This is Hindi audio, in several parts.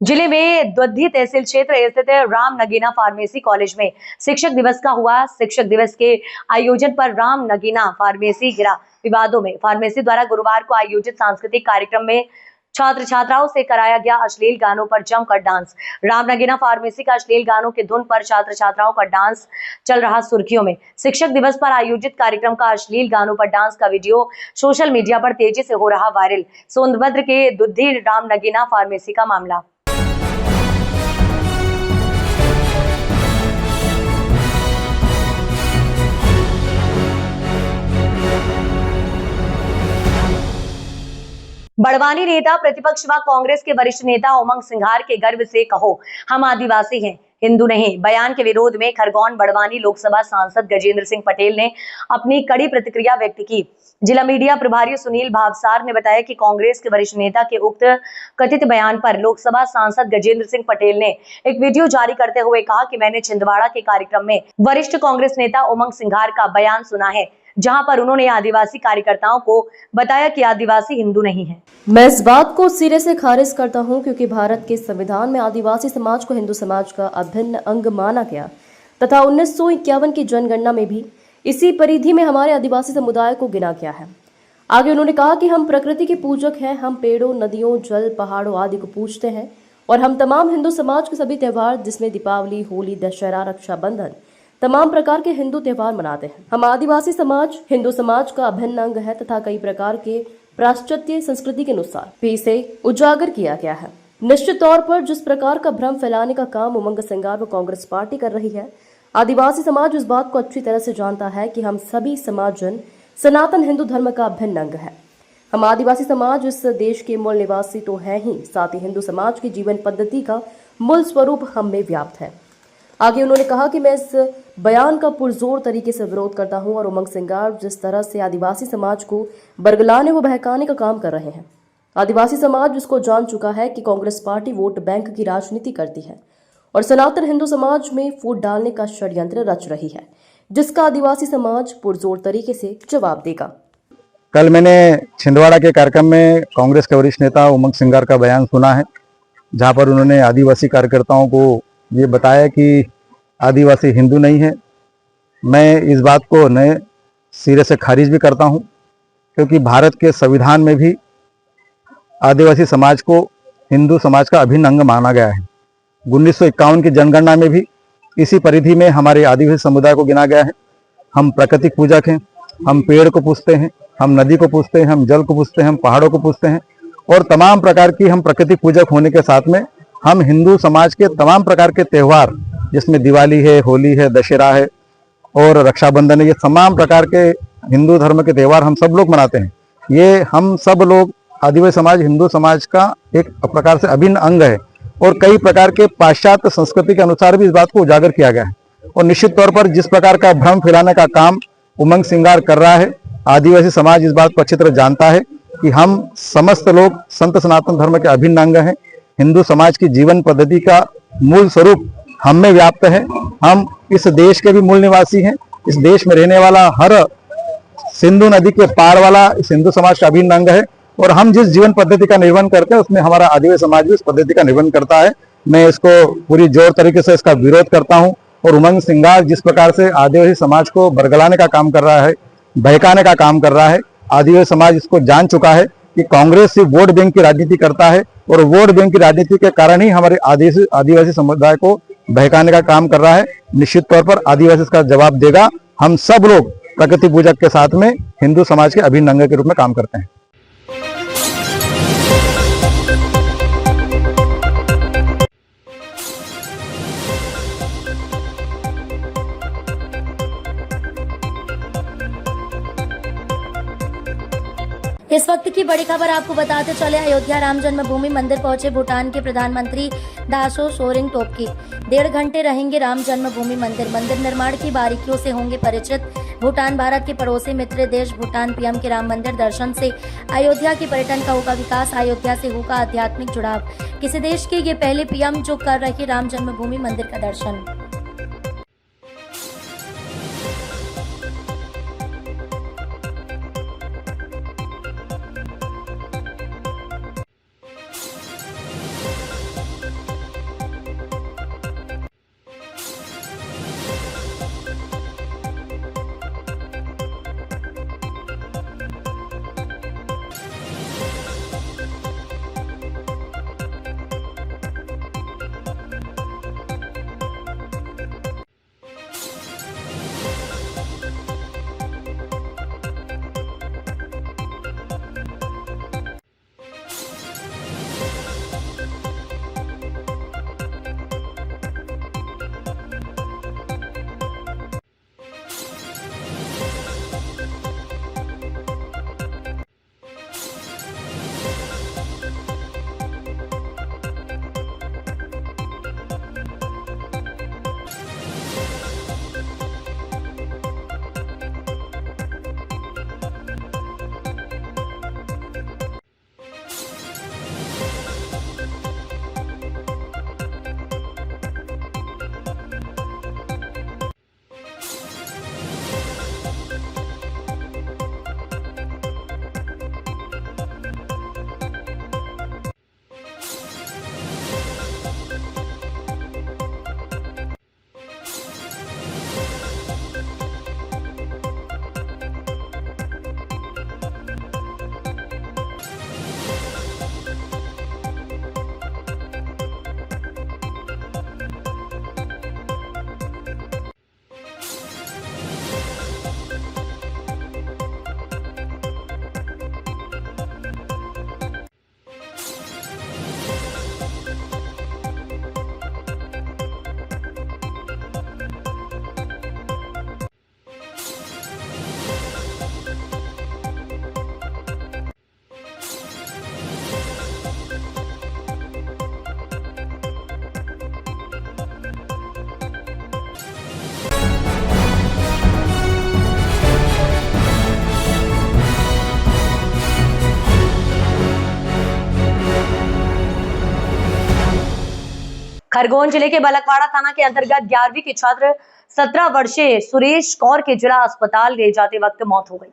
जिले में द्वद्धी तहसील क्षेत्र स्थित राम नगीना फार्मेसी कॉलेज में शिक्षक दिवस का हुआ। शिक्षक दिवस के आयोजन पर राम नगीना फार्मेसी गिरा विवादों में। फार्मेसी द्वारा गुरुवार को आयोजित सांस्कृतिक कार्यक्रम में छात्र छात्राओं से कराया गया अश्लील गानों पर जमकर डांस। राम नगीना फार्मेसी का अश्लील गानों की धुन पर छात्र छात्राओं का डांस चल रहा सुर्खियों में। शिक्षक दिवस पर आयोजित कार्यक्रम का अश्लील गानों पर डांस का वीडियो सोशल मीडिया पर तेजी से हो रहा वायरल। सोनभद्र के दुद्धी राम नगीना फार्मेसी का मामला। बड़वानी नेता प्रतिपक्ष व कांग्रेस के वरिष्ठ नेता उमंग सिंघार के गर्व से कहो हम आदिवासी हैं, हिंदू नहीं बयान के विरोध में खरगोन बड़वानी लोकसभा सांसद गजेंद्र सिंह पटेल ने अपनी कड़ी प्रतिक्रिया व्यक्त की। जिला मीडिया प्रभारी सुनील भावसार ने बताया कि कांग्रेस के वरिष्ठ नेता के उक्त कथित बयान पर लोकसभा सांसद गजेंद्र सिंह पटेल ने एक वीडियो जारी करते हुए कहा कि मैंने छिंदवाड़ा के कार्यक्रम में वरिष्ठ कांग्रेस नेता उमंग सिंघार का बयान सुना है, जहां पर उन्होंने आदिवासी कार्यकर्ताओं को बताया कि आदिवासी हिंदू नहीं है। मैं इस बात को सिरे से खारिज करता हूं क्योंकि भारत के संविधान में आदिवासी समाज को हिंदू समाज का अभिन्न अंग माना गया तथा 1951 की जनगणना में भी इसी परिधि में हमारे आदिवासी समुदाय को गिना गया है। आगे उन्होंने कहा कि हम प्रकृति के पूजक हैं, हम पेड़ों, नदियों, जल, पहाड़ों आदि को पूजते हैं और हम तमाम हिंदू समाज के सभी त्यौहार जिसमें दीपावली, होली, दशहरा, रक्षाबंधन तमाम प्रकार के हिंदू त्यौहार मनाते हैं। हम आदिवासी समाज हिंदू समाज का अभिन्न अंग है तथा कई प्रकार के पाश्चात्य संस्कृति के अनुसार भी इसे उजागर किया गया है। निश्चित तौर पर जिस प्रकार का भ्रम फैलाने का काम उमंग सिंघार व कांग्रेस पार्टी कर रही है, आदिवासी समाज इस बात को अच्छी तरह से जानता है कि हम सभी समाजजन सनातन हिंदू धर्म का अभिन्न अंग है। हम आदिवासी समाज इस देश के मूल निवासी तो है ही, साथ ही हिंदू समाज की जीवन पद्धति का मूल स्वरूप हम में व्याप्त है। आगे उन्होंने कहा कि मैं इस बयान का पुरजोर तरीके से विरोध करता हूं और उमंग सिंघार जिस तरह से आदिवासी समाज को बरगलाने व बहकाने का काम कर रहे हैं। आदिवासी समाज इसको जान चुका है कि कांग्रेस पार्टी वोट बैंक की राजनीति करती है और सनातन हिंदू समाज में फूट डालने का षड्यंत्र रच रही है, जिसका आदिवासी समाज पुरजोर तरीके से जवाब देगा। कल मैंने छिंदवाड़ा के कार्यक्रम में कांग्रेस के वरिष्ठ नेता उमंग सिंघार का बयान सुना है, जहां पर उन्होंने आदिवासी कार्यकर्ताओं को ये बताया कि आदिवासी हिंदू नहीं है। मैं इस बात को नए सिरे से खारिज भी करता हूं, क्योंकि भारत के संविधान में भी आदिवासी समाज को हिंदू समाज का अभिन्न अंग माना गया है। 1951 की जनगणना में भी इसी परिधि में हमारे आदिवासी समुदाय को गिना गया है। हम प्राकृतिक पूजक हैं, हम पेड़ को पूजते हैं, हम नदी को पूजते हैं, हम जल को पूजते हैं, हम पहाड़ों को पूजते हैं और तमाम प्रकार की हम प्राकृतिक पूजक होने के साथ में हम हिंदू समाज के तमाम प्रकार के त्यौहार, जिसमें दिवाली है, होली है, दशहरा है और रक्षाबंधन है, ये तमाम प्रकार के हिंदू धर्म के त्यौहार हम सब लोग मनाते हैं। ये हम सब लोग आदिवासी समाज हिंदू समाज का एक प्रकार से अभिन्न अंग है और कई प्रकार के पाश्चात्य संस्कृति के अनुसार भी इस बात को उजागर किया गया है। और निश्चित तौर पर जिस प्रकार का भ्रम फैलाने का काम उमंग सिंघार कर रहा है, आदिवासी समाज इस बात को अच्छी तरह जानता है कि हम समस्त लोग संत सनातन धर्म के अभिन्न अंग हैं। हिंदू समाज की जीवन पद्धति का मूल स्वरूप हम में व्याप्त है। हम इस देश के भी मूल निवासी हैं। इस देश में रहने वाला हर सिंधु नदी के पार वाला इस हिंदू समाज का अभिन्न अंग है और हम जिस जीवन पद्धति का निर्वहन करते हैं उसमें हमारा आदिवासी समाज भी इस पद्धति का निर्वहन करता है। मैं इसको पूरी जोर तरीके से इसका विरोध करता हूं और उमंग सिंघार जिस प्रकार से आदिवासी समाज को बरगलाने का काम कर रहा है, बहकाने का काम कर रहा है, आदिवासी समाज इसको जान चुका है कि कांग्रेस सिर्फ वोट बैंक की राजनीति करता है और वोट बैंक की राजनीति के कारण ही हमारे आदिवासी समुदाय को बहकाने का काम कर रहा है। निश्चित तौर पर आदिवासी इसका जवाब देगा। हम सब लोग प्रकृति पूजक के साथ में हिंदू समाज के अभिन्न अंग के रूप में काम करते हैं। इस वक्त की बड़ी खबर आपको बताते चले, अयोध्या राम जन्मभूमि मंदिर पहुंचे भूटान के प्रधानमंत्री दाशो सोरेंग टोपकी। 1.5 घंटे रहेंगे राम जन्मभूमि मंदिर। मंदिर निर्माण की बारीकियों से होंगे परिचित। भूटान भारत के पड़ोसी मित्र देश। भूटान पीएम के राम मंदिर दर्शन से अयोध्या के पर्यटन का होगा विकास, अयोध्या से होगा आध्यात्मिक जुड़ाव। किसी देश के ये पहले पीएम जो कर रहे राम जन्मभूमि मंदिर का दर्शन। खरगोन जिले के बलकवाड़ा थाना के अंतर्गत 11वीं के छात्र 17 वर्षीय सुरेश कौर के जिला अस्पताल ले जाते वक्त मौत हो गई।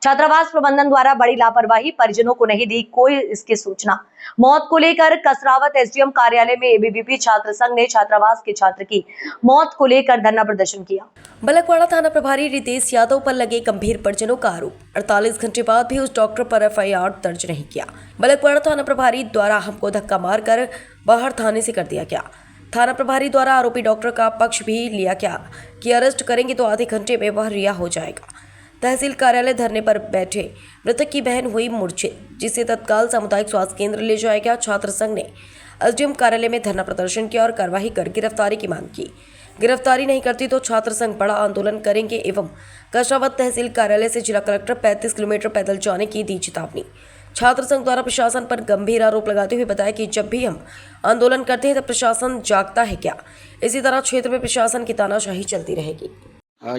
छात्रावास प्रबंधन द्वारा बड़ी लापरवाही, परिजनों को नहीं दी कोई इसकी सूचना। मौत को लेकर कसरावत एसडीएम कार्यालय में एबीवीपी छात्र संघ ने छात्रावास के छात्र की मौत को लेकर धरना प्रदर्शन किया। बलकवाड़ा थाना प्रभारी रितेश यादव पर लगे गंभीर परिजनों का आरोप। 48 घंटे बाद भी उस डॉक्टर पर एफआईआर दर्ज नहीं किया। बलकवाड़ा थाना प्रभारी द्वारा हमको धक्का मारकर बाहर थाने से कर दिया गया। थाना प्रभारी द्वारा आरोपी डॉक्टर का पक्ष भी लिया गया कि अरेस्ट करेंगे तो आधे घंटे में वह रिहा हो जाएगा। तहसील कार्यालय धरने पर बैठे मृतक की बहन हुई मूर्छित, जिसे तत्काल सामुदायिक स्वास्थ्य केंद्र ले जाया गया। छात्र संघ ने एसडीएम कार्यालय में धरना प्रदर्शन किया और कार्रवाई कर गिरफ्तारी की मांग की। गिरफ्तारी नहीं करती तो छात्र संघ बड़ा आंदोलन करेंगे एवं कसरावत तहसील कार्यालय से जिला कलेक्टर 35 किलोमीटर पैदल जाने की दी चेतावनी। छात्र संघ द्वारा प्रशासन पर गंभीर आरोप लगाते हुए बताया कि जब भी हम आंदोलन करते हैं तब प्रशासन जागता है क्या? इसी तरह क्षेत्र में प्रशासन की तानाशाही चलती रहेगी।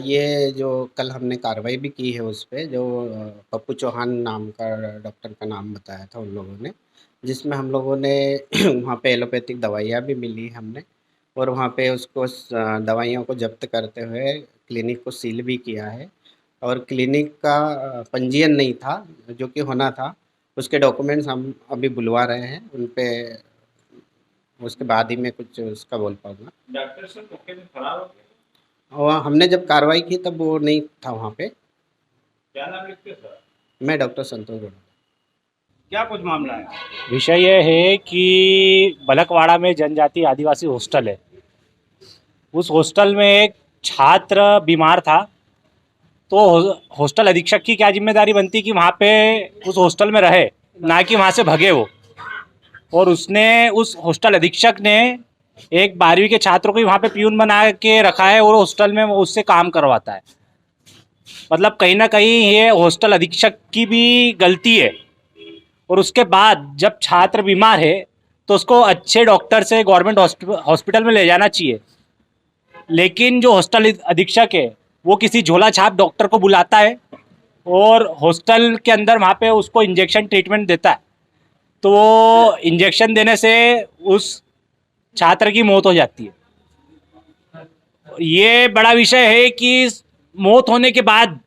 ये जो कल हमने कार्रवाई भी की है उस पर, जो पप्पू चौहान नाम का डॉक्टर का नाम बताया था उन लोगों ने, जिसमें हम लोगों ने वहाँ पे एलोपैथिक दवाइयाँ भी मिली हमने, और वहाँ पे उसको दवाइयों को जब्त करते हुए क्लिनिक को सील भी किया है। और क्लिनिक का पंजीयन नहीं था जो कि होना था, उसके डॉक्यूमेंट्स हम अभी बुलवा रहे हैं उन पे, उसके बाद ही मैं कुछ उसका बोल पाऊँगा। डॉक्टर सर मौके पे फरार हो गए? और हमने जब कार्रवाई की तब वो नहीं था वहाँ पे। क्या नाम लिखते हैं सर? मैं डॉक्टर संतोष गोड़ा। क्या कुछ मामला है? विषय यह है कि बलकवाड़ा में जनजाति आदिवासी हॉस्टल है। उस हॉस्टल में एक छात्र बीमार था, तो हॉस्टल अधीक्षक की क्या जिम्मेदारी बनती कि वहाँ पे उस हॉस्टल में रहे, ना कि वहाँ से भगे वो। और उसने, उस हॉस्टल अधीक्षक ने एक 12वीं के छात्र को वहाँ पे प्यून बना के रखा है और हॉस्टल में वो उससे काम करवाता है। मतलब कहीं ना कहीं ये हॉस्टल अधीक्षक की भी गलती है। और उसके बाद जब छात्र बीमार है तो उसको अच्छे डॉक्टर से गवर्नमेंट हॉस्पिटल में ले जाना चाहिए, लेकिन जो हॉस्टल अधीक्षक है वो किसी झोला छाप डॉक्टर को बुलाता है और हॉस्टल के अंदर वहाँ पे उसको इंजेक्शन ट्रीटमेंट देता है। तो वो इंजेक्शन देने से उस छात्र की मौत हो जाती है। ये बड़ा विषय है कि मौत होने के बाद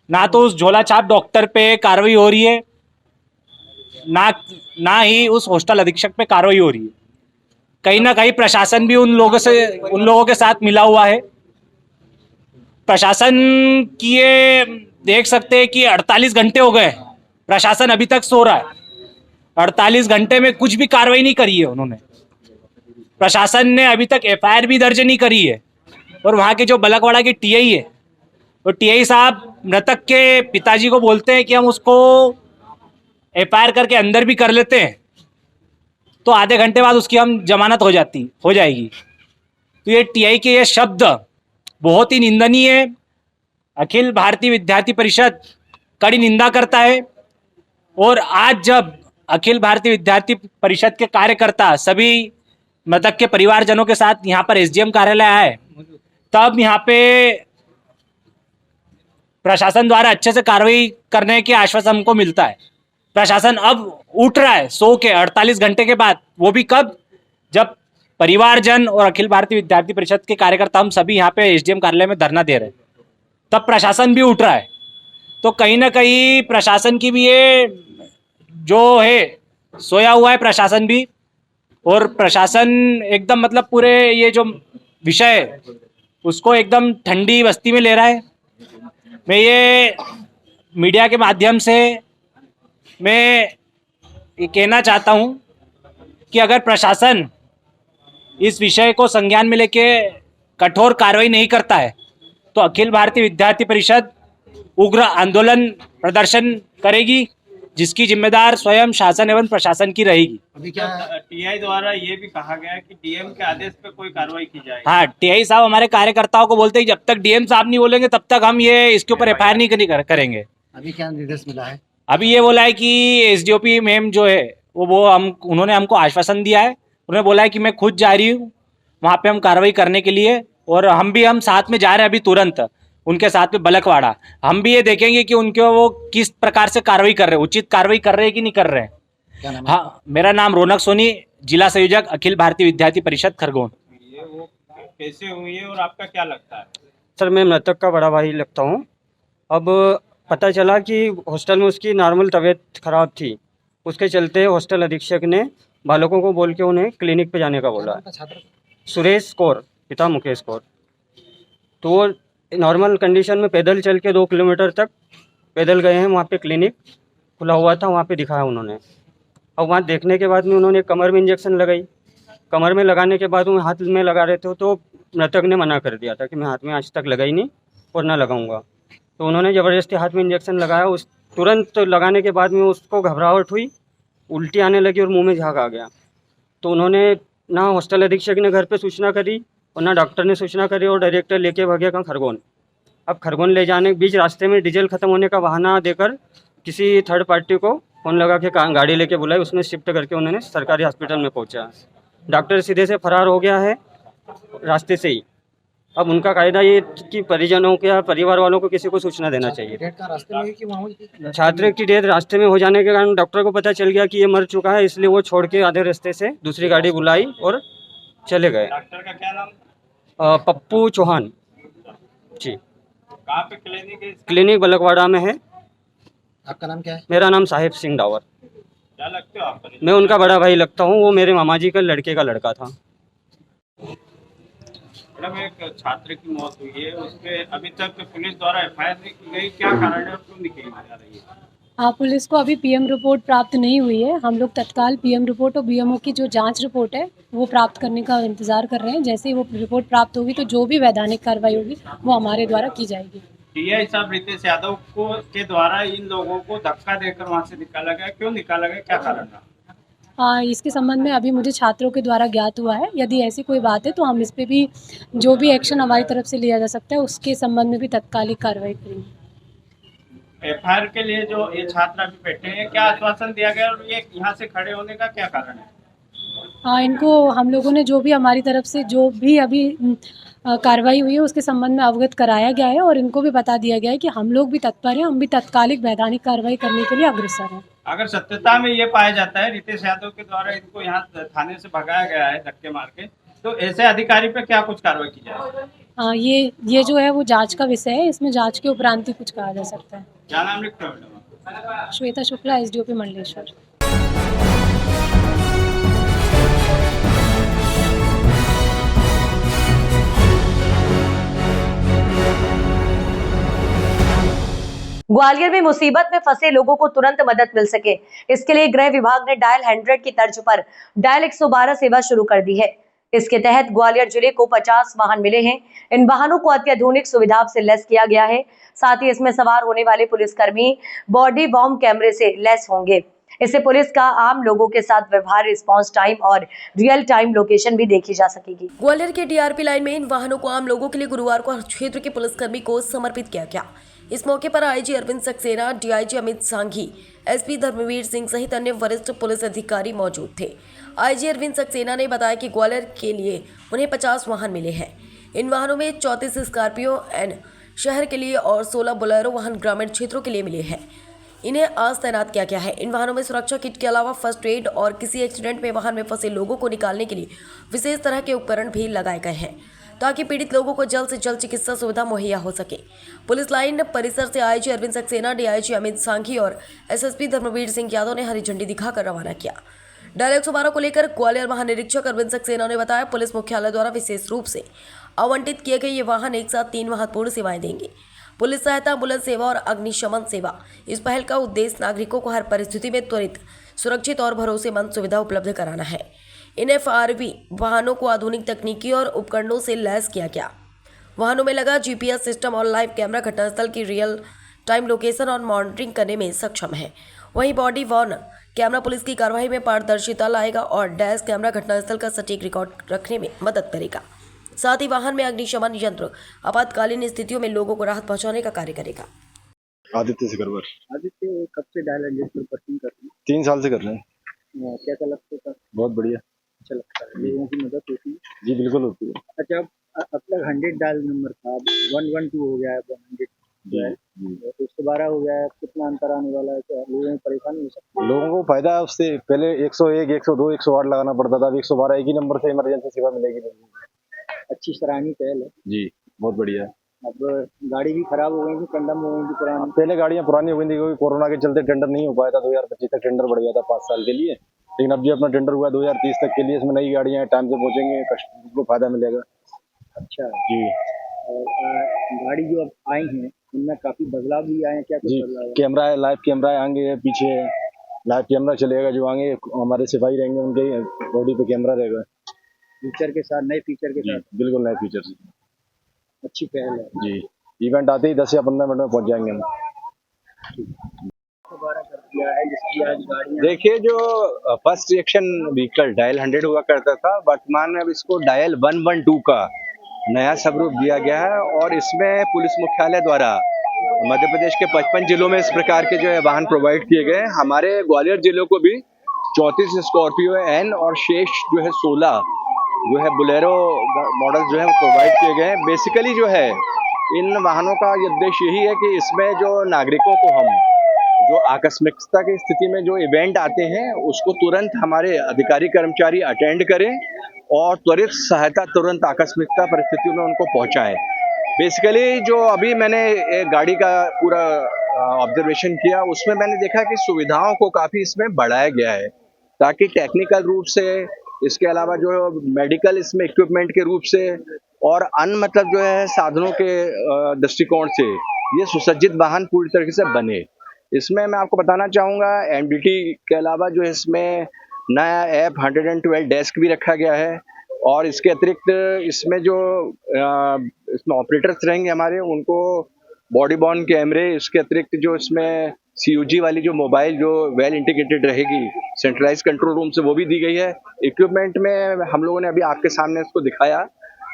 ना तो उस झोला छाप डॉक्टर पे कार्रवाई हो रही है, ना ही उस हॉस्टल अधीक्षक पे कार्रवाई हो रही है। कहीं ना कहीं प्रशासन भी उन लोगों के साथ मिला हुआ है। प्रशासन की ये देख सकते हैं कि 48 घंटे हो गए, प्रशासन अभी तक सो रहा है। 48 घंटे में कुछ भी कार्रवाई नहीं करी है उन्होंने। प्रशासन ने अभी तक एफआईआर भी दर्ज नहीं करी है। और वहाँ के जो बलकवाड़ा के टीआई है, वो टीआई साहब मृतक के पिताजी को बोलते हैं कि हम उसको एफआईआर करके अंदर भी कर लेते हैं तो आधे घंटे बाद उसकी हम जमानत हो जाएगी। तो ये टीआई के ये शब्द बहुत ही निंदनीय है। अखिल भारतीय विद्यार्थी परिषद कड़ी निंदा करता है। और आज जब अखिल भारतीय विद्यार्थी परिषद के कार्यकर्ता सभी मृतक के परिवारजनों के साथ यहाँ पर एसडीएम कार्यालय आए, तब यहाँ पे प्रशासन द्वारा अच्छे से कार्रवाई करने के आश्वासन हमको मिलता है। प्रशासन अब उठ रहा है सो के 48 घंटे के बाद, वो भी कब? जब परिवारजन और अखिल भारतीय विद्यार्थी परिषद के कार्यकर्ता हम सभी यहाँ पे एसडीएम कार्यालय में धरना दे रहे हैं, तब प्रशासन भी उठ रहा है। तो कहीं ना कहीं प्रशासन की भी ये जो है सोया हुआ है प्रशासन भी। और प्रशासन एकदम मतलब पूरे ये जो विषय है उसको एकदम ठंडी बस्ती में ले रहा है। मैं ये मीडिया के माध्यम से मैं ये कहना चाहता हूँ कि अगर प्रशासन इस विषय को संज्ञान में लेके कठोर कार्रवाई नहीं करता है तो अखिल भारतीय विद्यार्थी परिषद उग्र आंदोलन प्रदर्शन करेगी, जिसकी जिम्मेदार स्वयं शासन एवं प्रशासन की रहेगी। अभी क्या टीआई द्वारा ये भी कहा गया है कि डीएम के आदेश पे कोई कार्रवाई की जाए। हाँ, टीआई साहब हमारे कार्यकर्ताओं को बोलते हैं जब तक डीएम साहब नहीं बोलेंगे तब तक हम ये इसके ऊपर एफआईआर नहीं करेंगे। अभी क्या निर्देश मिला है? अभी ये बोला है कि एसडीओपी मैम जो है उन्होंने हमको आश्वासन दिया है। उन्होंने बोला है कि मैं खुद जा रही हूँ वहाँ पे हम कार्रवाई करने के लिए, और हम साथ में जा रहे हैं अभी तुरंत उनके साथ में बलकवाड़ा। हम भी ये देखेंगे कि उनके वो किस प्रकार से कार्रवाई कर रहे हैं, उचित कार्रवाई कर रहे हैं कि नहीं कर रहे हैं। क्या नाम है? हाँ, मेरा नाम रौनक सोनी, जिला संयोजक अखिल भारतीय विद्यार्थी परिषद खरगोन। ये वो कैसे हुई है और आपका क्या लगता है? सर मैं मृतक का बड़ा भाई लगता हूँ। अब पता चला कि हॉस्टल में उसकी नॉर्मल तबीयत खराब थी, उसके चलते हॉस्टल अधीक्षक ने बालकों को बोल के उन्हें क्लिनिक पे जाने का बोला। सुरेश कौर, पिता मुकेश कौर। तो वो नॉर्मल कंडीशन में पैदल चल के 2 किलोमीटर तक पैदल गए हैं। वहाँ पे क्लिनिक खुला हुआ था, वहाँ पे दिखाया उन्होंने। और वहाँ देखने के बाद में उन्होंने कमर में इंजेक्शन लगाई। कमर में लगाने के बाद वो हाथ में लगा रहे थे, तो मृतक ने मना कर दिया था कि मैं हाथ में आज तक लगाई नहीं और ना लगाऊंगा। तो उन्होंने ज़बरदस्ती हाथ में इंजेक्शन लगाया। उस तुरंत लगाने के बाद में उसको घबराहट हुई, उल्टी आने लगी और मुंह में झाग आ गया। तो उन्होंने ना हॉस्टल अधीक्षक ने घर पे सूचना करी और ना डॉक्टर ने सूचना करी और डायरेक्टर लेके भागे कहाँ खरगोन। अब खरगोन ले जाने के बीच रास्ते में डीजल ख़त्म होने का बहाना देकर किसी थर्ड पार्टी को फ़ोन लगा के गाड़ी लेके बुलाई, उसमें शिफ्ट करके उन्होंने सरकारी हॉस्पिटल में पहुँचा। डॉक्टर सीधे से फरार हो गया है रास्ते से ही। अब उनका कायदा ये कि परिजनों के या परिवार वालों को किसी को सूचना देना चाहिए। डेट का रास्ते में हुई कि वहाँ हुई? छात्र की डेथ रास्ते में हो जाने के कारण डॉक्टर को पता चल गया कि ये मर चुका है, इसलिए वो छोड़ के आधे रास्ते से दूसरी गाड़ी बुलाई और चले गए। डॉक्टर का क्या नाम? पप्पू चौहान जी। कहाँ पे क्लिनिक है इसका? क्लिनिक बलकवाड़ा में है। आपका नाम क्या है? मेरा नाम साहिब सिंह डावर। क्या लगते हो आप? मैं उनका बड़ा भाई लगता हूँ। वो मेरे मामा जी का लड़के का लड़का था। मैडम, एक छात्र की मौत हुई है, उस पे अभी तक पुलिस द्वारा एफआईआर नहीं की गई, क्या कारण है और क्यों नहीं की जा रही है? हाँ, पुलिस को अभी पीएम रिपोर्ट प्राप्त नहीं हुई है। हम लोग तत्काल पीएम रिपोर्ट और बीएमओ की जो जांच रिपोर्ट है वो प्राप्त करने का इंतज़ार कर रहे हैं। जैसे ही वो रिपोर्ट प्राप्त होगी तो जो भी वैधानिक कार्रवाई होगी वो हमारे द्वारा की जाएगी। टीआई साहब रितेश यादव को के द्वारा इन लोगों को धक्का देकर वहाँ से निकाला गया, क्यों निकाला गया, क्या कारण रहा? इसके संबंध में अभी मुझे छात्रों के द्वारा ज्ञात हुआ है। यदि ऐसी कोई बात है तो हम इस पे भी जो भी एक्शन हमारी तरफ से लिया जा सकता है उसके संबंध में भी तत्कालिक कार्रवाई करेंगे। एफआईआर के लिए जो ये छात्र अभी बैठे हैं, क्या आश्वासन दिया गया और ये यहाँ से खड़े होने का क्या कारण है? इनको हम लोगों ने जो भी हमारी तरफ से जो भी अभी कार्रवाई हुई है उसके संबंध में अवगत कराया गया है और इनको भी बता दिया गया है कि हम लोग भी तत्पर हैं, हम भी तत्कालिक वैधानिक कार्रवाई करने के लिए अग्रसर हैं। अगर सत्यता में ये पाया जाता है रितेश यादव के द्वारा इनको यहाँ थाने से भगाया गया है धक्के मार के, तो ऐसे अधिकारी पे क्या कुछ कार्रवाई की जाए? ये जो है वो जांच का विषय है। इसमें जांच के उपरांत ही कुछ कहा जा सकता है। क्या नाम लिखते हो मैडम? श्वेता शुक्ला, एसडीओपी मंडलेश्वर। ग्वालियर में मुसीबत में फंसे लोगों को तुरंत मदद मिल सके, इसके लिए गृह विभाग ने डायल 100 की तर्ज पर डायल 112 सेवा शुरू कर दी है। इसके तहत ग्वालियर जिले को 50 वाहन मिले हैं। इन वाहनों को अत्याधुनिक सुविधाओं से लैस किया गया है। साथ ही इसमें सवार होने वाले पुलिसकर्मी बॉडी वॉर्म कैमरे से लैस होंगे। इससे पुलिस का आम लोगों के साथ व्यवहार, रिस्पांस टाइम और रियल टाइम लोकेशन भी देखी जा सकेगी। ग्वालियर के डीआरपी लाइन में इन वाहनों को आम लोगों के लिए गुरुवार को हर क्षेत्र के पुलिसकर्मी को समर्पित किया गया। इस मौके पर IG Arvind Saxena, DIG Amit Sanghi, SP Dharmveer Singh सहित अन्य वरिष्ठ पुलिस अधिकारी मौजूद थे। आईजी अरविंद सक्सेना ने बताया कि ग्वालियर के लिए उन्हें 50 वाहन मिले हैं। इन वाहनों में 34 स्कॉर्पियो एन शहर के लिए और 16 बोलेरो वाहन ग्रामीण क्षेत्रों के लिए मिले हैं। इन्हें आज तैनात किया गया है। इन वाहनों में सुरक्षा किट के अलावा फर्स्ट एड और किसी एक्सीडेंट में वाहन में फंसे लोगों को निकालने के लिए विशेष तरह के उपकरण भी लगाए गए हैं ताकि पीड़ित लोगों को जल्द से जल्द चिकित्सा सुविधा मुहैया हो सके। पुलिस लाइन परिसर से आईजी अरविंद सक्सेना, डीआईजी अमित सांघी और एसएसपी धर्मवीर सिंह यादव ने हरी झंडी दिखाकर रवाना किया। डायल 112 को लेकर ग्वालियर महानिरीक्षक अरविंद सक्सेना ने बताया, पुलिस मुख्यालय द्वारा विशेष रूप से आवंटित किए गए ये वाहन एक साथ 3 महत्वपूर्ण सेवाएं देंगे: पुलिस सहायता, एम्बुलेंस सेवा और अग्निशमन सेवा। इस पहल का उद्देश्य नागरिकों को हर परिस्थिति में त्वरित, सुरक्षित और भरोसेमंद सुविधा उपलब्ध कराना है। इन एफआरवी वाहनों को आधुनिक तकनीकी और उपकरणों से लैस किया गया। वाहनों में लगा जीपीएस सिस्टम और लाइव कैमरा घटनास्थल की रियल टाइम लोकेशन और मॉनिटरिंग करने में सक्षम है। वहीं बॉडी वॉर्न कैमरा पुलिस की कार्रवाई में पारदर्शिता लाएगा और डैश कैमरा घटनास्थल का सटीक रिकॉर्ड रखने में मदद करेगा। साथ ही वाहन में अग्निशमन यंत्र आपातकालीन स्थितियों में लोगों को राहत पहुंचाने का कार्य करेगा। आदित्य सिकरवर। आदित्य, कब से डायल 100 पर पर्सिंग कर रहे हैं? 3 साल से कर रहे हैं। कैसा लगता है? बहुत बढ़िया, अच्छा लगता है। लोगों की मदद होती है? जी बिल्कुल होती है। अच्छा, अब तक 100 डायल नंबर था, 112 हो गया है, 100। जो है तो 112 हो गया है, कितना अंतर आने वाला है, क्या लोगों को परेशानी हो सकती लोगों को फायदा है उससे। पहले 101, 102, 108 लगाना पड़ता था, अब 112 एक ही नंबर से इमरजेंसी सेवा मिलेगी लोगों को। है? अच्छी सराहनीय पहल है। जी बहुत बढ़िया है। अब गाड़ी भी खराब हो गई थी, कंडम हो गई थी पुरानी। पहले गाड़ियाँ पुरानी हो गई थी क्योंकि कोरोना के चलते टेंडर नहीं हो पाया था। 2025 तक टेंडर बढ़ गया था 5 साल के लिए, लेकिन अब जो अपना टेंडर हुआ है 2030 तक के लिए, इसमें नई गाड़ियाँ टाइम से पहुँचेंगे, कस्टमर को फायदा मिलेगा। अच्छा, जी और गाड़ी जो अब आई हैं उनमें काफी बदलाव भी आए हैं, क्या कुछ जी, बदलाव है? कैमरा है, लाइव कैमरा है, आगे है, पीछे है, लाइव कैमरा चलेगा। जो आगे हमारे सिपाही रहेंगे उनके बॉडी पे कैमरा रहेगा। फीचर के साथ, नए फीचर के जी साथ बिल्कुल नए फीचर्स। अच्छी पहल है। जी इवेंट आते ही 10 या 15 मिनट में पहुंच जाएंगे हम। दोबारा कर दिया है जिसकी आज गाड़ियाँ देखिए, जो फर्स्ट रिएक्शन व्हीकल डायल 100 हुआ करता था, वर्तमान में अब इसको डायल 112 का नया स्वरूप दिया गया है। और इसमें पुलिस मुख्यालय द्वारा मध्य प्रदेश के 55 जिलों में इस प्रकार के जो है वाहन प्रोवाइड किए गए हैं। हमारे ग्वालियर जिलों को भी 34 स्कॉर्पियो एन और शेष जो है 16 जो है बुलेरो मॉडल जो है प्रोवाइड किए गए हैं। बेसिकली जो है इन वाहनों का उद्देश्य यही है कि इसमें जो नागरिकों को हम जो आकस्मिकता की स्थिति में जो इवेंट आते हैं उसको तुरंत हमारे अधिकारी कर्मचारी अटेंड करें और त्वरित सहायता तुरंत आकस्मिकता परिस्थितियों में उनको पहुंचाएं। बेसिकली जो अभी मैंने एक गाड़ी का पूरा ऑब्जर्वेशन किया, उसमें मैंने देखा कि सुविधाओं को काफ़ी इसमें बढ़ाया गया है ताकि टेक्निकल रूप से, इसके अलावा जो मेडिकल इसमें इक्विपमेंट के रूप से और अन्य मतलब जो है साधनों के दृष्टिकोण से ये सुसज्जित वाहन पूरी तरीके से बने। इसमें मैं आपको बताना चाहूँगा एमडीटी के अलावा जो इसमें नया ऐप 112 डेस्क भी रखा गया है। और इसके अतिरिक्त इसमें जो इसमें ऑपरेटर्स रहेंगे हमारे, उनको बॉडी बॉर्न कैमरे, इसके अतिरिक्त जो इसमें CUG वाली जो मोबाइल जो वेल इंटीग्रेटेड रहेगी सेंट्रलाइज कंट्रोल रूम से, वो भी दी गई है। इक्विपमेंट में हम लोगों ने अभी आपके सामने इसको दिखाया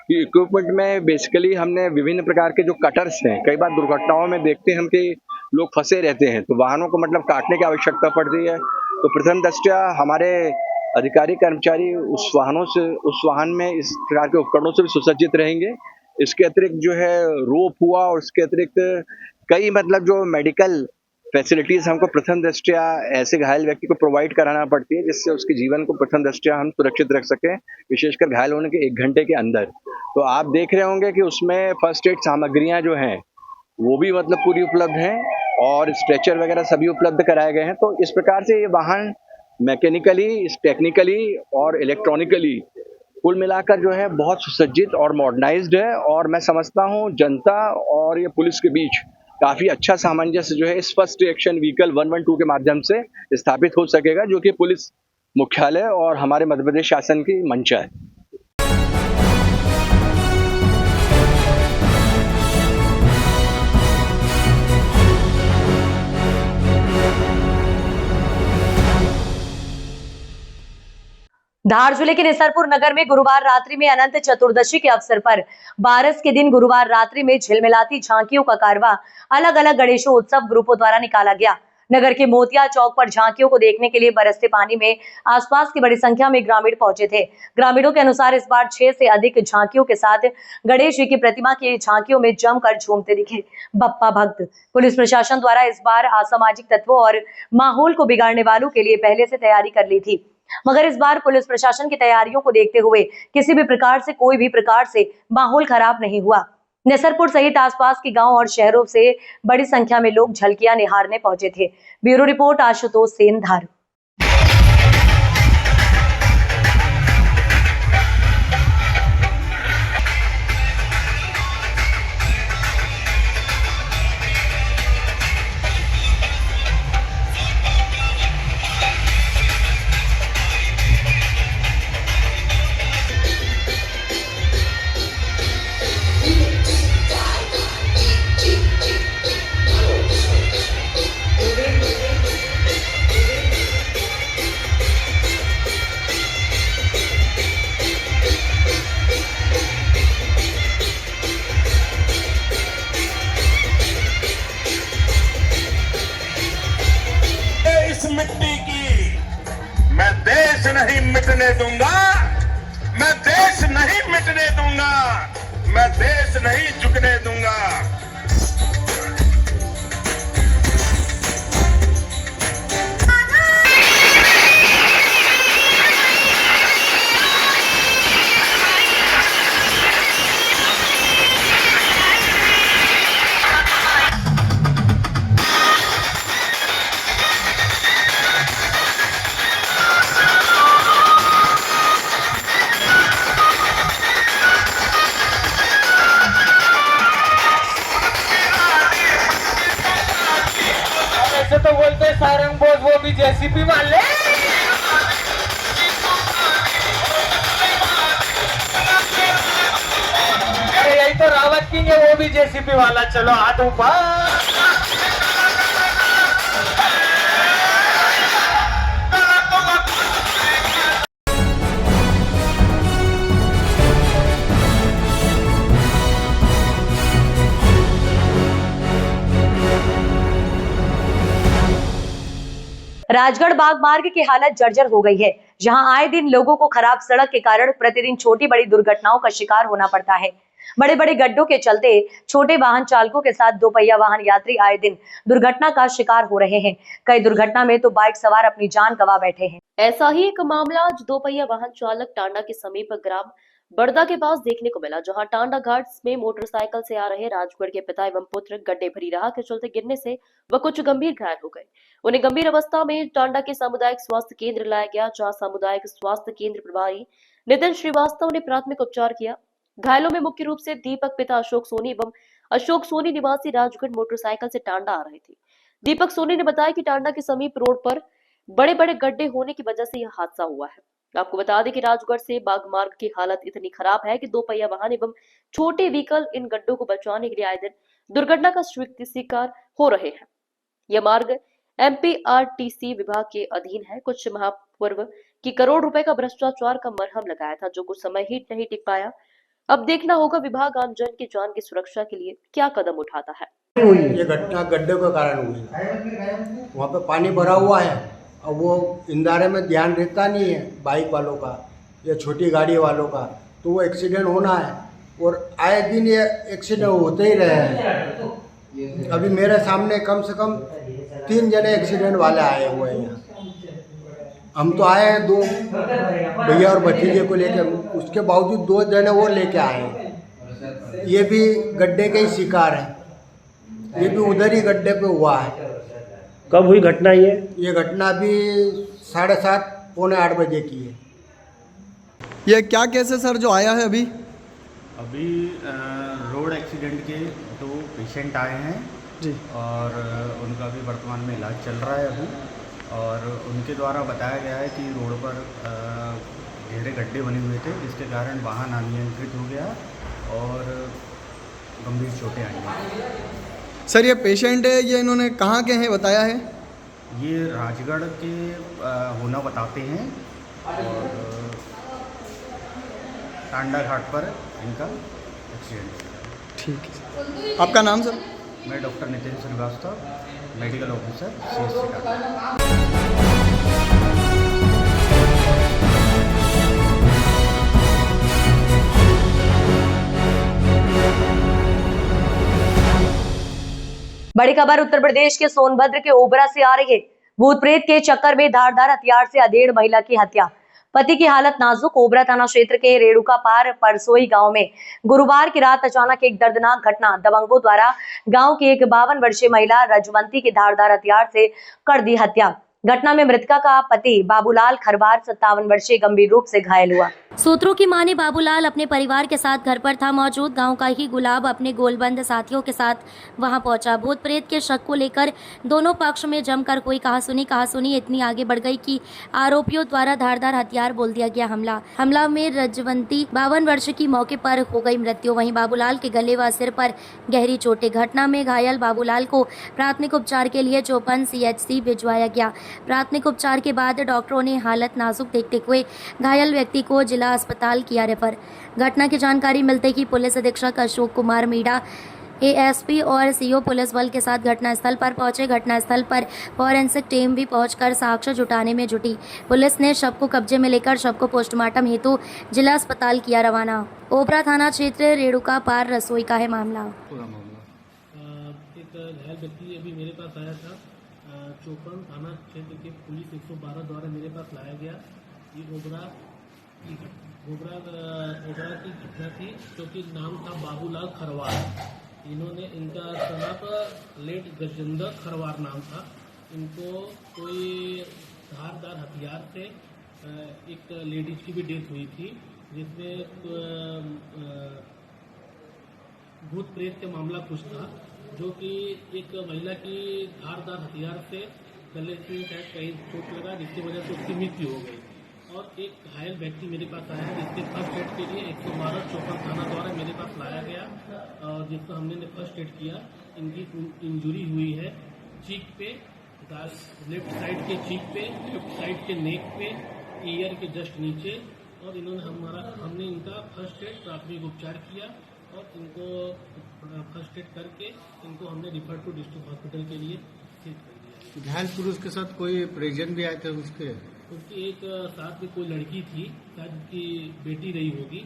कि इक्विपमेंट में बेसिकली हमने विभिन्न प्रकार के जो कटर्स हैं, कई बार दुर्घटनाओं में देखते हैं हम कि लोग फंसे रहते हैं तो वाहनों को मतलब काटने की आवश्यकता पड़ती है। तो प्रथम दृष्टया हमारे अधिकारी कर्मचारी उस वाहन में इस प्रकार के उपकरणों से भी सुसज्जित रहेंगे। इसके अतिरिक्त जो है रोप हुआ और उसके अतिरिक्त कई मतलब जो मेडिकल फैसिलिटीज़ हमको प्रथम दृष्टया ऐसे घायल व्यक्ति को प्रोवाइड कराना पड़ती है जिससे उसके जीवन को प्रथम दृष्टया हम सुरक्षित रख सकें, विशेषकर घायल होने के 1 घंटे के अंदर। तो आप देख रहे होंगे कि उसमें फर्स्ट एड सामग्रियां जो हैं वो भी मतलब पूरी उपलब्ध हैं और स्ट्रेचर वगैरह सभी उपलब्ध कराए गए हैं। तो इस प्रकार से ये वाहन मैकेनिकली, टेक्निकली और इलेक्ट्रॉनिकली कुल मिलाकर जो है बहुत सुसज्जित और मॉडर्नाइज्ड है। और मैं समझता हूँ जनता और ये पुलिस के बीच काफ़ी अच्छा सामंजस्य जो है इस फर्स्ट रिएक्शन व्हीकल 112 के माध्यम से स्थापित हो सकेगा, जो कि पुलिस मुख्यालय और हमारे मध्य प्रदेश शासन की मंशा है। धार जिले के निसरपुर नगर में गुरुवार रात्रि में अनंत चतुर्दशी के अवसर पर बारस के दिन गुरुवार रात्रि में झिलमिलाती झांकियों का कारवा अलग अलग गणेशोत्सव ग्रुपों द्वारा निकाला गया। नगर के मोतिया चौक पर झांकियों को देखने के लिए बरसते पानी में आसपास की बड़ी संख्या में ग्रामीण पहुंचे थे। ग्रामीणों के अनुसार इस बार 6 से अधिक झांकियों के साथ गणेश जी की प्रतिमा की झांकियों में जमकर झूमते दिखे बप्पा भक्त। पुलिस प्रशासन द्वारा इस बार असामाजिक तत्वों और माहौल को बिगाड़ने वालों के लिए पहले से तैयारी कर ली थी, मगर इस बार पुलिस प्रशासन की तैयारियों को देखते हुए किसी भी प्रकार से कोई भी प्रकार से माहौल खराब नहीं हुआ। निसरपुर सहित आसपास के गांव और शहरों से बड़ी संख्या में लोग झलकियां निहारने पहुंचे थे। ब्यूरो रिपोर्ट आशुतोष सेन, धार। मिट्टी की मैं देश नहीं मिटने दूंगा, मैं देश नहीं मिटने दूंगा, मैं देश नहीं झुकने दूंगा। सारंग बोस वो भी जेसीबी वाले। यही तो रावत किंग है, वो भी जेसीबी वाला। चलो हाथ ऊपर। राजगढ़ बाग मार्ग की हालत जर्जर हो गई है, जहां आए दिन लोगों को खराब सड़क के कारण प्रतिदिन छोटी बड़ी दुर्घटनाओं का शिकार होना पड़ता है। बड़े बड़े गड्ढों के चलते छोटे वाहन चालकों के साथ दोपहिया वाहन यात्री आए दिन दुर्घटना का शिकार हो रहे हैं। कई दुर्घटना में तो बाइक सवार अपनी जान गंवा बैठे हैं। ऐसा ही एक मामला आज दोपहिया वाहन चालक टांडा के समीप ग्राम बड़दा के पास देखने को मिला, जहां टांडा घाट में मोटरसाइकिल से आ रहे राजगढ़ के पिता एवं पुत्र गड्ढे भरी राह के चलते गिरने से वह कुछ गंभीर घायल हो गए। उन्हें गंभीर अवस्था में टांडा के सामुदायिक स्वास्थ्य केंद्र लाया गया, जहां सामुदायिक स्वास्थ्य केंद्र प्रभारी नितिन श्रीवास्तव ने प्राथमिक उपचार किया। घायलों में मुख्य रूप से दीपक पिता अशोक सोनी एवं अशोक सोनी निवासी राजगढ़ मोटरसाइकिल से टांडा आ रहे थे। दीपक सोनी ने बताया कि टांडा के समीप रोड पर बड़े बड़े गड्ढे होने की वजह से यह हादसा हुआ है। आपको बता दें कि राजगढ़ से बाग मार्ग की हालत इतनी खराब है कि दोपहिया वाहन एवं छोटे व्हीकल इन गड्ढों को बचाने के लिए आए दिन दुर्घटना का शिकार हो रहे हैं। यह मार्ग MPRTC विभाग के अधीन है। कुछ माह पूर्व की करोड़ रुपए का भ्रष्टाचार का मरहम लगाया था, जो कुछ समय ही नहीं टिक पाया। अब देखना होगा विभाग आमजन की जान की सुरक्षा के लिए क्या कदम उठाता है। ये घटना गड्ढे के कारण हुई, वहाँ पे पानी भरा हुआ है और वो इंदारे में ध्यान रहता नहीं है बाइक वालों का या छोटी गाड़ी वालों का, तो वो एक्सीडेंट होना है और आए दिन ये एक्सीडेंट होते ही रहे हैं। अभी मेरे सामने कम से कम 3 जने एक्सीडेंट वाले आए हुए हैं यहाँ। हम तो आए हैं 2 भैया और भतीजे को लेकर, उसके बावजूद 2 जने वो लेके आए हैं। ये भी गड्ढे के ही शिकार है, ये भी उधर ही गड्ढे पे हुआ है। कब हुई घटना ये घटना भी 7:30 पौने 8 बजे की है। ये क्या केस है सर जो आया है अभी? अभी रोड एक्सीडेंट के 2 पेशेंट आए हैं जी, और उनका भी वर्तमान में इलाज चल रहा है अभी। और उनके द्वारा बताया गया है कि रोड पर गहरे गड्ढे बने हुए थे, जिसके कारण वाहन अनियंत्रित हो गया और गंभीर चोटें आई हैं। सर ये पेशेंट है, ये इन्होंने कहाँ के हैं बताया है? ये राजगढ़ के होना बताते हैं और टांडा घाट पर इनका एक्सीडेंट हो गया। ठीक है, आपका नाम सर? मैं doctor Nitin Srivastava, medical officer CSC Tanda. बड़ी खबर उत्तर प्रदेश के सोनभद्र के ओबरा से आ रही है। भूत प्रेत के चक्कर में धारदार हथियार से अधेड़ महिला की हत्या। पति की हालत नाजुक। ओबरा थाना क्षेत्र के रेणुका पार परसोई गांव में गुरुवार की रात अचानक एक दर्दनाक घटना। दबंगों द्वारा गांव की एक 52 वर्षीय महिला रजवंती की धारदार हथियार से कर दी हत्या। घटना में मृतका का पति बाबूलाल खरवार 57 वर्षीय गंभीर रूप से घायल हुआ। सूत्रों की माने बाबूलाल अपने परिवार के साथ घर पर था मौजूद। गांव का ही गुलाब अपने गोलबंद साथियों के साथ वहां पहुंचा। भूत प्रेत के शक को लेकर दोनों पक्ष में जमकर कोई कहासुनी इतनी आगे बढ़ गई कि आरोपियों द्वारा धारदार हथियार बोल दिया गया हमला में रजवंती 52 वर्ष की मौके पर हो गई मृत्यु। वहीं बाबूलाल के गले व सिर पर गहरी चोटें। घटना में घायल बाबूलाल को प्राथमिक उपचार के लिए चौपन CHC भिजवाया गया। प्राथमिक उपचार के बाद डॉक्टरों ने हालत नाजुक देखते हुए घायल व्यक्ति को जिला अस्पताल किया रेफर। घटना की जानकारी मिलते ही पुलिस अधीक्षक अशोक कुमार मीणा, ASP और CO पुलिस बल के साथ घटनास्थल पर पहुंचे। घटनास्थल पर फॉरेंसिक टीम भी पहुंचकर साक्ष्य जुटाने में जुटी। पुलिस ने शव को कब्जे में लेकर शव को पोस्टमार्टम हेतु जिला अस्पताल किया रवाना। ओबरा थाना क्षेत्र रेणुका पार रसोई का है मामला। एक घायल व्यक्ति अभी मेरे पास आया था। चौपन थाना क्षेत्र के पुलिस 112 द्वारा मेरे पास लाया गया। ये ओबरा की घटना थी, क्योंकि नाम था बाबूलाल खरवार। इनका सनाप लेट गजेंद्र खरवार नाम था। इनको कोई धारदार हथियार से एक लेडीज की भी डेथ हुई थी, जिसमें भूत प्रेत के मामला कुछ था, जो कि एक महिला की धारदार हथियार से गले में शायद कहीं चोट लगा जिसकी वजह से उसकी मृत्यु हो गई। और एक घायल व्यक्ति मेरे पास आया जिसके फर्स्ट एड के लिए 112 चौपन थाना द्वारा मेरे पास लाया गया और जिसको हमने फर्स्ट एड किया। इनकी इंजुरी हुई है चीक पे, लेफ्ट साइड के चीक पे, लेफ्ट साइड के नेक पे, ईयर के जस्ट नीचे। और हमने इनका फर्स्ट एड प्राथमिक उपचार किया और इनको फर्स्ट एड करके इनको हमने रिफर टू डिस्ट्रिक्ट हॉस्पिटल के लिए शिफ्ट कर दिया। घायल पुरुष के साथ कोई परिजन भी आए थे उसके? उसकी एक साथ में कोई लड़की थी, शायद उसकी बेटी रही होगी,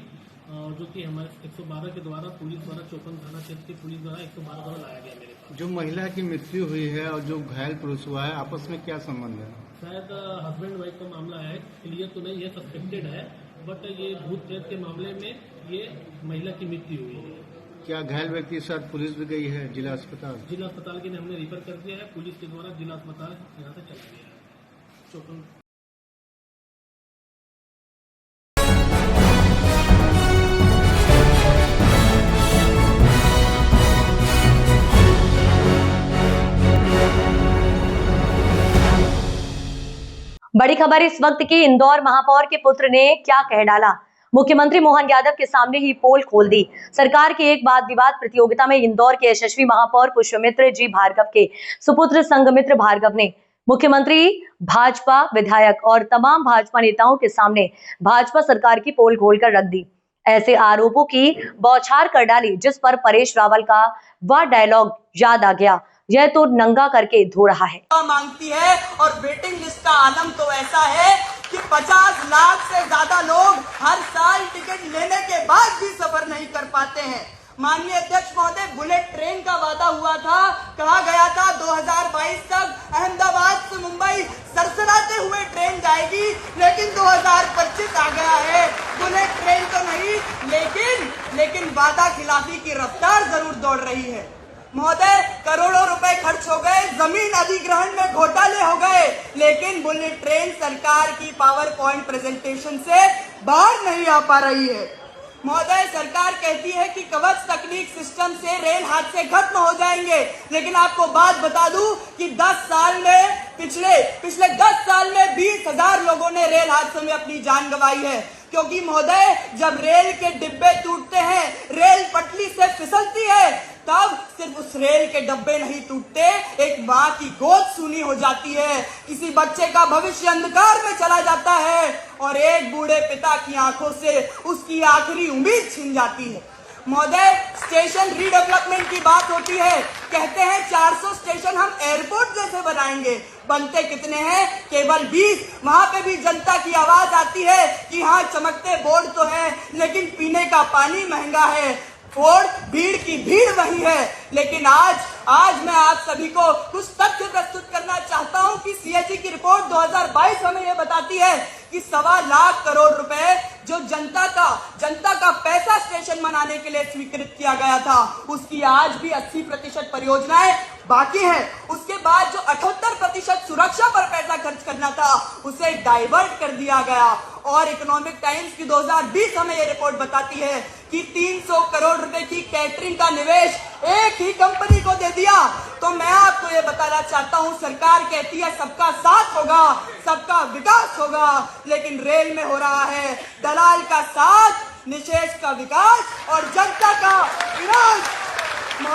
जो कि हमारे 112 के द्वारा पुलिस द्वारा चौपन थाना क्षेत्र की पुलिस द्वारा 112 द्वारा लाया गया मेरे पास। जो महिला की मृत्यु हुई है और जो घायल पुरुष हुआ है, आपस में क्या संबंध है? शायद हस्बैंड वाइफ का मामला है, क्लियर तो नहीं है, सस्पेक्टेड है, बट ये भूत प्रेत के मामले में ये महिला की मृत्यु हुई है। क्या घायल व्यक्ति के साथ पुलिस भी गई है जिला अस्पताल? जिला अस्पताल के लिए हमने रिफर कर दिया है, पुलिस के द्वारा जिला अस्पताल यहाँ से चला गया है। चौपन बड़ी खबर इस वक्त की, इंदौर महापौर के पुत्र ने क्या कह डाला। मुख्यमंत्री मोहन यादव के सामने ही पोल खोल दी। सरकार की एक वाद विवाद प्रतियोगिता में इंदौर के यशस्वी महापौर पुष्पमित्र जी भार्गव के सुपुत्र संघमित्र भार्गव ने मुख्यमंत्री, भाजपा विधायक और तमाम भाजपा नेताओं के सामने भाजपा सरकार की पोल खोलकर रख दी। ऐसे आरोपों की बौछार कर डाली जिस पर परेश रावल का वह डायलॉग याद आ गया, यह तो नंगा करके धो रहा है। मांगती है और वेटिंग लिस्ट का आलम तो ऐसा है कि 50 लाख से ज्यादा लोग हर साल टिकट लेने के बाद भी सफर नहीं कर पाते हैं। माननीय अध्यक्ष महोदय, बुलेट ट्रेन का वादा हुआ था, कहा गया था 2022 तक अहमदाबाद से मुंबई सरसराते हुए ट्रेन जाएगी, लेकिन 2025 आ गया है। बुलेट ट्रेन तो नहीं, लेकिन वादा खिलाफी की रफ्तार जरूर दौड़ रही है। महोदय, करोड़ों रुपए खर्च हो गए, जमीन अधिग्रहण में घोटाले हो गए, लेकिन बुलेट ट्रेन सरकार की पावर पॉइंट प्रेजेंटेशन से बाहर नहीं आ पा रही है। महोदय, सरकार कहती है कि कवच तकनीक सिस्टम से रेल हादसे खत्म हो जाएंगे, लेकिन आपको बात बता दूं कि 10 साल में पिछले 10 साल में 20,000 लोगों ने रेल हादसों में अपनी जान गंवाई है। क्योंकि महोदय, जब रेल के डिब्बे टूटते हैं, रेल पटरी से फिसलती है, तब सिर्फ उस रेल के डब्बे नहीं टूटते, एक माँ की गोद सूनी हो जाती है, किसी बच्चे का भविष्य अंधकार में चला जाता है और एक बूढ़े पिता की आंखों से उसकी आखिरी उम्मीद छिन जाती है। महोदय, स्टेशन रीडेवलपमेंट की बात होती है, कहते हैं 400 स्टेशन हम एयरपोर्ट जैसे बनाएंगे, बनते कितने हैं? केवल 20। वहां पे भी जनता की आवाज आती है कि हाँ, चमकते बोर्ड तो है, लेकिन पीने का पानी महंगा है। भीड़ की भीड़ वही है। लेकिन आज मैं आप सभी को कुछ तथ्य प्रस्तुत करना चाहता हूं कि सीएजी की रिपोर्ट 2022 हमें यह बताती है कि 1.25 लाख करोड़ रुपए जो जनता का पैसा स्टेशन बनाने के लिए स्वीकृत किया गया था, उसकी आज भी 80% परियोजनाएं बाकी है। उसके बाद जो 78% सुरक्षा पर पैसा खर्च करना था, उसे डाइवर्ट कर दिया गया। और इकोनॉमिक टाइम्स की 2020 हमें यह रिपोर्ट बताती है कि 300 करोड़ रुपए की कैटरिंग का निवेश एक ही कंपनी को दे दिया। तो मैं आपको ये बताना चाहता हूं, सरकार कहती है सबका साथ होगा, सबका विकास होगा, लेकिन रेल में हो रहा है दलाल का साथ, निषेध का विकास और जनता का विनाश।